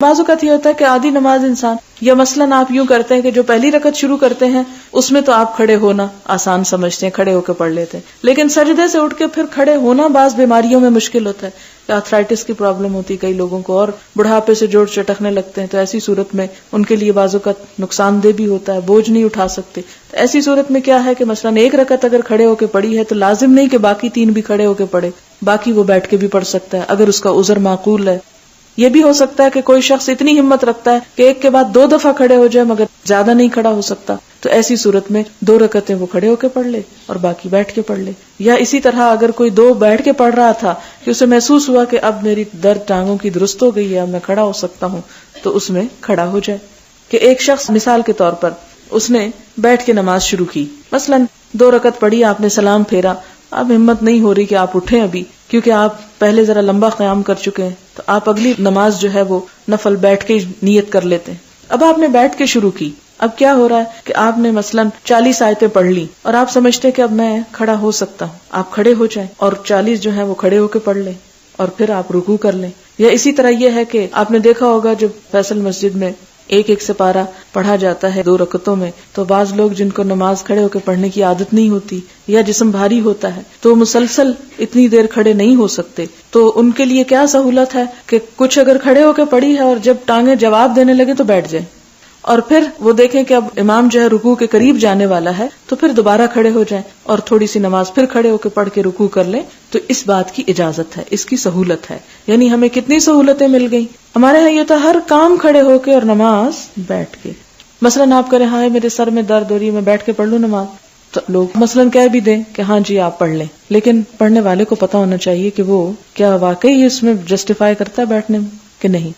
بعض اوقات یہ ہوتا ہے کہ آدھی نماز انسان، یا مثلاً آپ یوں کرتے ہیں کہ جو پہلی رکعت شروع کرتے ہیں اس میں تو آپ کھڑے ہونا آسان سمجھتے ہیں، کھڑے ہو کے پڑھ لیتے ہیں، لیکن سجدے سے اٹھ کے پھر کھڑے ہونا بعض بیماریوں میں مشکل ہوتا ہے، آرتھرائٹس کی پرابلم ہوتی ہے کئی لوگوں کو، اور بڑھاپے سے جوڑ چٹکنے لگتے ہیں، تو ایسی صورت میں ان کے لیے بعض اوقات نقصان دہ بھی ہوتا ہے، بوجھ نہیں اٹھا سکتے. تو ایسی صورت میں کیا ہے کہ مثلاً ایک رکعت اگر کھڑے ہو کے پڑھی ہے تو لازم نہیں کہ باقی 3 بھی کھڑے ہو کے پڑھے، باقی وہ بیٹھ کے بھی پڑھ سکتا ہے اگر اس کا عذر معقول ہے. یہ بھی ہو سکتا ہے کہ کوئی شخص اتنی ہمت رکھتا ہے کہ ایک کے بعد 2 دفعہ کھڑے ہو جائے مگر زیادہ نہیں کھڑا ہو سکتا، تو ایسی صورت میں 2 رکعتیں وہ کھڑے ہو کے پڑھ لے اور باقی بیٹھ کے پڑھ لے. یا اسی طرح اگر کوئی 2 بیٹھ کے پڑھ رہا تھا کہ اسے محسوس ہوا کہ اب میری درد ٹانگوں کی درست ہو گئی ہے، اب میں کھڑا ہو سکتا ہوں، تو اس میں کھڑا ہو جائے. کہ ایک شخص مثال کے طور پر اس نے بیٹھ کے نماز شروع کی، مثلاً 2 رکعت پڑھی، آپ نے سلام پھیرا، اب ہمت نہیں ہو رہی کہ آپ اٹھیں ابھی کیونکہ آپ پہلے ذرا لمبا قیام کر چکے ہیں، تو آپ اگلی نماز جو ہے وہ نفل بیٹھ کے نیت کر لیتے ہیں. اب آپ نے بیٹھ کے شروع کی، اب کیا ہو رہا ہے کہ آپ نے مثلاً 40 آیتیں پڑھ لی اور آپ سمجھتے کہ اب میں کھڑا ہو سکتا ہوں، آپ کھڑے ہو جائیں اور 40 جو ہے وہ کھڑے ہو کے پڑھ لیں اور پھر آپ رکوع کر لیں. یا اسی طرح یہ ہے کہ آپ نے دیکھا ہوگا جب فیصل مسجد میں ایک سپارہ پڑھا جاتا ہے 2 رکعتوں میں، تو بعض لوگ جن کو نماز کھڑے ہو کے پڑھنے کی عادت نہیں ہوتی یا جسم بھاری ہوتا ہے تو مسلسل اتنی دیر کھڑے نہیں ہو سکتے، تو ان کے لیے کیا سہولت ہے کہ کچھ اگر کھڑے ہو کے پڑھی ہے اور جب ٹانگیں جواب دینے لگے تو بیٹھ جائیں، اور پھر وہ دیکھیں کہ اب امام جو ہے رکوع کے قریب جانے والا ہے تو پھر دوبارہ کھڑے ہو جائیں اور تھوڑی سی نماز پھر کھڑے ہو کے پڑھ کے رکوع کر لیں. تو اس بات کی اجازت ہے، اس کی سہولت ہے. یعنی ہمیں کتنی سہولتیں مل گئی. ہمارے ہاں یہ تھا ہر کام کھڑے ہو کے اور نماز بیٹھ کے. مثلاً آپ کہہ رہے ہاں میرے سر میں درد ہو رہی ہے، میں بیٹھ کے پڑھ لوں نماز، تو لوگ مثلاً کہہ بھی دیں کہ ہاں جی آپ پڑھ لیں، لیکن پڑھنے والے کو پتا ہونا چاہیے کہ وہ کیا واقعی اس میں جسٹیفائی کرتا ہے بیٹھنے میں کہ نہیں.